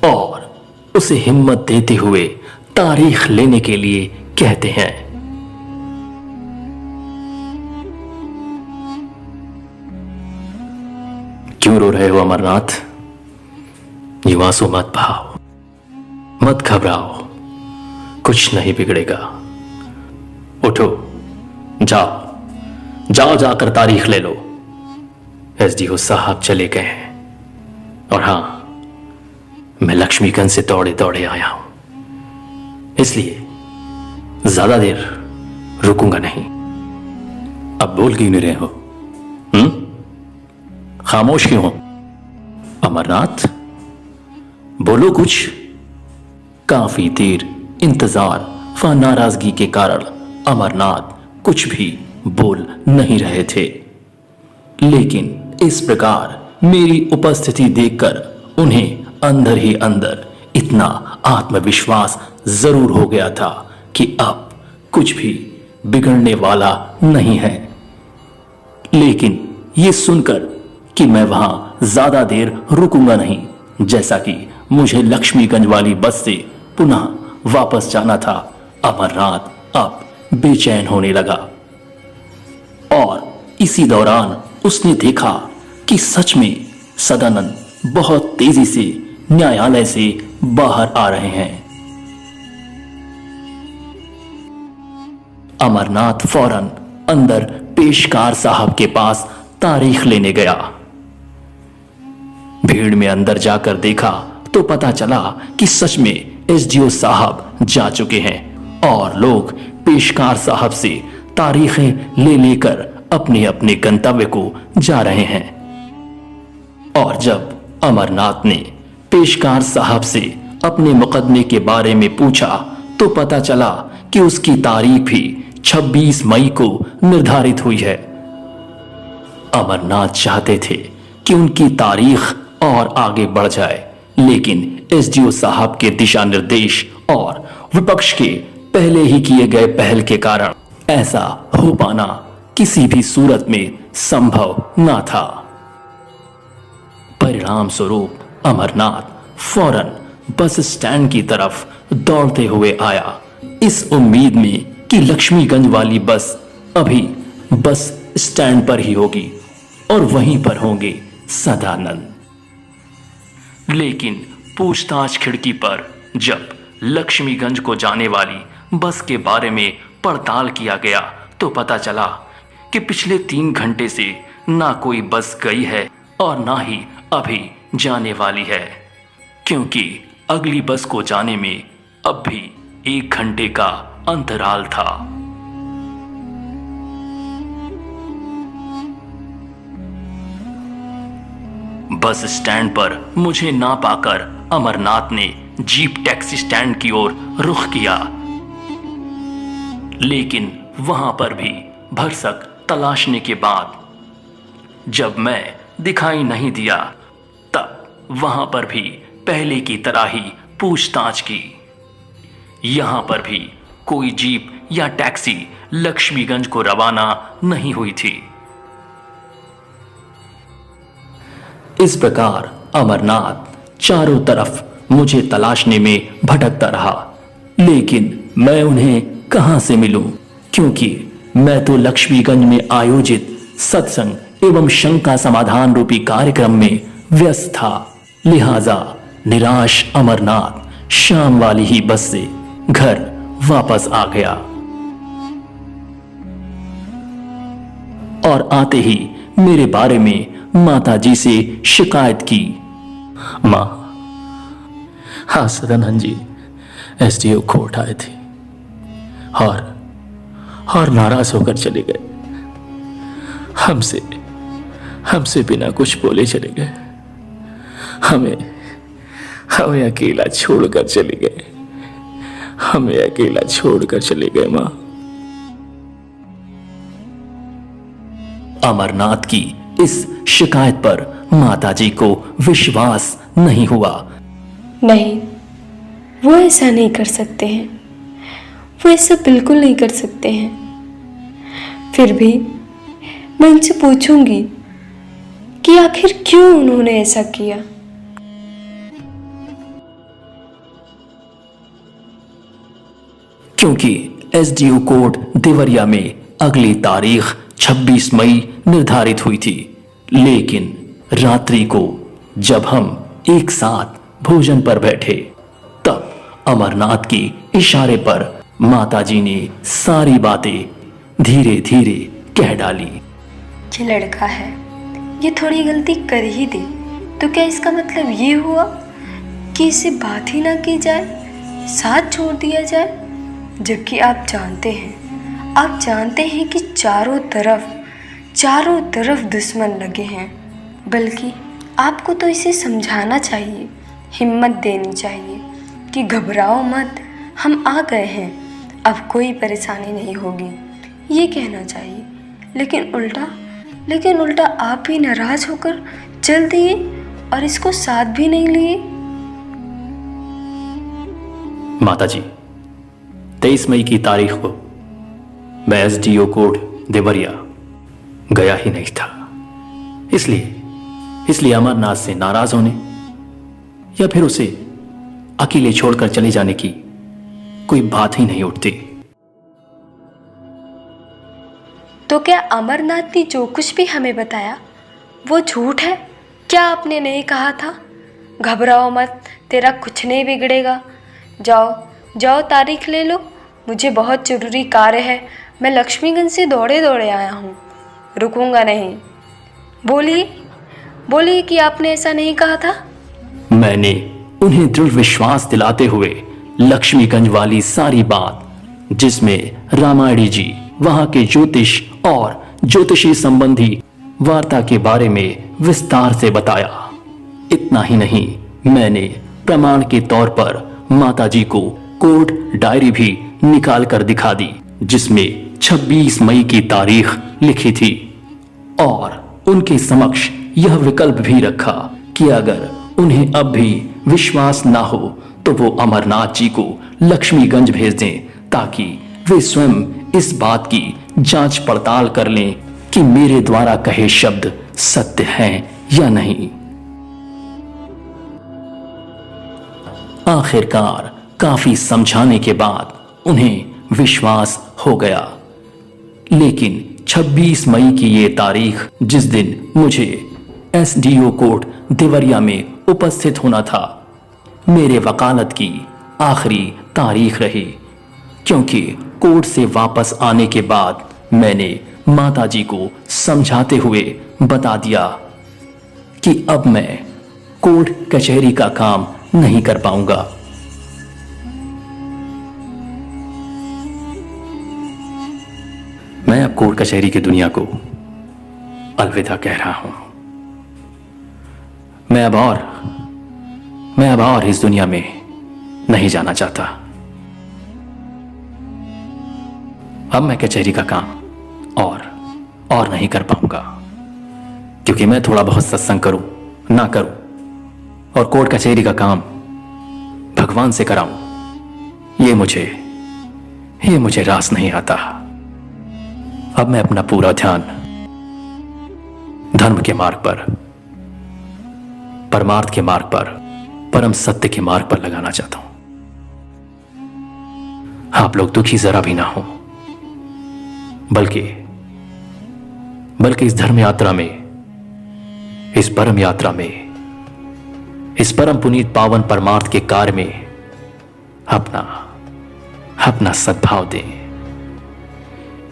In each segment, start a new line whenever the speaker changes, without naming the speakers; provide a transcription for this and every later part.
और उसे हिम्मत देते हुए तारीख लेने के लिए कहते हैं। क्यों रो रहे हो अमरनाथ? युवा आंसू मत बहाओ, मत घबराओ, कुछ नहीं बिगड़ेगा। उठो, जाओ जाओ, जाकर तारीख ले लो। एसडीओ साहब चले गए हैं और हां, मैं लक्ष्मीगंज से दौड़े दौड़े आया हूं, इसलिए ज्यादा देर रुकूंगा नहीं।
अब बोल क्यों नहीं रहे हो?
खामोश क्यों हो? अमरनाथ, बोलो कुछ। काफी देर इंतजार व नाराजगी के कारण अमरनाथ कुछ भी बोल नहीं रहे थे, लेकिन इस प्रकार मेरी उपस्थिति देखकर उन्हें अंदर ही अंदर इतना आत्मविश्वास जरूर हो गया था कि अब कुछ भी बिगड़ने वाला नहीं है। लेकिन ये सुनकर कि मैं वहां ज्यादा देर रुकूंगा नहीं, जैसा कि मुझे लक्ष्मीगंज वाली बस से पुनः वापस जाना था, अमरनाथ अब बेचैन होने लगा। और इसी दौरान उसने देखा कि सच में सदानंद बहुत तेजी से न्यायालय से बाहर आ रहे हैं। अमरनाथ फौरन अंदर पेशकार साहब के पास तारीख लेने गया। भीड़ में अंदर जाकर देखा तो पता चला कि सच में एसडीओ साहब जा चुके हैं और लोग पेशकार साहब से तारीखें ले लेकर अपने अपने गंतव्य को जा रहे हैं। और जब अमरनाथ ने पेशकार साहब से अपने मुकदमे के बारे में पूछा तो पता चला कि उसकी तारीख भी 26 मई को निर्धारित हुई है। अमरनाथ चाहते थे कि उनकी तारीख और आगे बढ़ जाए, लेकिन एसडीओ साहब के दिशा निर्देश और विपक्ष के पहले ही किए गए पहल के कारण ऐसा हो पाना किसी भी सूरत में संभव न था। परिणाम स्वरूप अमरनाथ फौरन बस स्टैंड की तरफ दौड़ते हुए आया, इस उम्मीद में कि लक्ष्मीगंज वाली बस अभी बस स्टैंड पर ही होगी और वहीं पर होंगे सदानंद। लेकिन पूछताछ खिड़की पर जब लक्ष्मीगंज को जाने वाली बस के बारे में पड़ताल किया गया तो पता चला कि पिछले 3 घंटे से ना कोई बस गई है और ना ही अभी जाने वाली है, क्योंकि अगली बस को जाने में अब भी 1 घंटे का अंतराल था। बस स्टैंड पर मुझे ना पाकर अमरनाथ ने जीप टैक्सी स्टैंड की ओर रुख किया, लेकिन वहां पर भी भरसक तलाशने के बाद जब मैं दिखाई नहीं दिया तब वहां पर भी पहले की तरह ही पूछताछ की। यहां पर भी कोई जीप या टैक्सी लक्ष्मीगंज को रवाना नहीं हुई थी। इस प्रकार अमरनाथ चारों तरफ मुझे तलाशने में भटकता रहा, लेकिन मैं उन्हें कहां से मिलूं, क्योंकि मैं तो लक्ष्मीगंज में आयोजित सत्संग एवं शंका समाधान रूपी कार्यक्रम में व्यस्त था। लिहाजा निराश अमरनाथ शाम वाली ही बस से घर वापस आ गया और आते ही मेरे बारे में माताजी से शिकायत की। मां, हाँ सदानंद जी एसडीओ कोर्ट आए थे और नाराज होकर चले गए। हमसे बिना कुछ बोले चले गए। हमें अकेला छोड़कर चले गए। हमें अकेला छोड़कर चले गए मां। अमरनाथ की इस शिकायत पर माताजी को विश्वास नहीं हुआ।
नहीं, वो ऐसा नहीं कर सकते हैं, वो ऐसा बिल्कुल नहीं कर सकते हैं। फिर भी मैं उनसे पूछूंगी कि आखिर क्यों उन्होंने ऐसा किया।
क्योंकि एसडीओ कोर्ट देवरिया में अगली तारीख 26 मई निर्धारित हुई थी। लेकिन रात्रि को जब हम एक साथ भोजन पर बैठे तब अमरनाथ की इशारे पर माताजी ने सारी बातें धीरे धीरे कह डाली।
ये लड़का है, ये थोड़ी गलती कर ही दे तो क्या इसका मतलब ये हुआ कि इससे बात ही ना की जाए, साथ छोड़ दिया जाए? जबकि आप जानते हैं कि चारों तरफ दुश्मन लगे हैं। बल्कि आपको तो इसे समझाना चाहिए, हिम्मत देनी चाहिए कि घबराओ मत, हम आ गए हैं, अब कोई परेशानी नहीं होगी, ये कहना चाहिए। लेकिन उल्टा आप भी नाराज होकर चल दिए और इसको साथ भी नहीं लिए।
माताजी, 23 मई की तारीख को मैं एसडीओ कोर्ट देवरिया गया ही नहीं था। इसलिए अमरनाथ से नाराज होने या फिर उसे अकेले छोड़कर चले जाने की कोई बात ही नहीं उठती।
तो क्या अमरनाथ ने जो कुछ भी हमें बताया वो झूठ है? क्या आपने नहीं कहा था घबराओ मत, तेरा कुछ नहीं बिगड़ेगा, जाओ तारीख ले लो, मुझे बहुत ज़रूरी कार्य है, मैं लक्ष्मीगंज से दौड़े आया हूँ, रुकूंगा नहीं। बोलिए कि आपने ऐसा नहीं कहा था।
मैंने उन्हें दृढ़ विश्वास दिलाते हुए लक्ष्मीगंज वाली सारी बात, जिसमें रामायणी जी वहां के ज्योतिष और ज्योतिषी संबंधी वार्ता के बारे में विस्तार से बताया। इतना ही नहीं, मैंने प्रमाण के तौर पर माताजी को कोर्ट डायरी भी निकाल कर दिखा दी, जिसमें 26 मई की तारीख लिखी थी और उनके समक्ष यह विकल्प भी रखा कि अगर उन्हें अब भी विश्वास ना हो तो वो अमरनाथ जी को लक्ष्मीगंज भेज दें, ताकि वे स्वयं इस बात की जांच पड़ताल कर लें कि मेरे द्वारा कहे शब्द सत्य हैं या नहीं। आखिरकार काफी समझाने के बाद उन्हें विश्वास हो गया। लेकिन 26 मई की ये तारीख, जिस दिन मुझे एसडीओ कोर्ट देवरिया में उपस्थित होना था, मेरे वकालत की आखिरी तारीख रही, क्योंकि कोर्ट से वापस आने के बाद मैंने माताजी को समझाते हुए बता दिया कि अब मैं कोर्ट कचहरी का काम नहीं कर पाऊंगा। मैं अब कोर्ट कचहरी की दुनिया को अलविदा कह रहा हूं। मैं अब और इस दुनिया में नहीं जाना चाहता। अब मैं कचहरी का काम और नहीं कर पाऊंगा, क्योंकि मैं थोड़ा बहुत सत्संग करूं ना करूं और कोर्ट कचहरी का काम भगवान से कराऊं, ये मुझे रास नहीं आता। अब मैं अपना पूरा ध्यान धर्म के मार्ग पर, परमार्थ के मार्ग पर, परम सत्य के मार्ग पर लगाना चाहता हूं। आप लोग दुखी जरा भी ना हो, बल्कि इस धर्म यात्रा में, इस परम यात्रा में, इस परम पुनीत पावन परमार्थ के कार्य में अपना सद्भाव दें।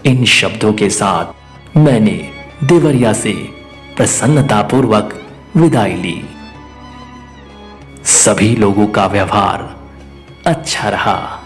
इन शब्दों के साथ मैंने देवरिया से प्रसन्नतापूर्वक विदाई ली। सभी लोगों का व्यवहार अच्छा रहा।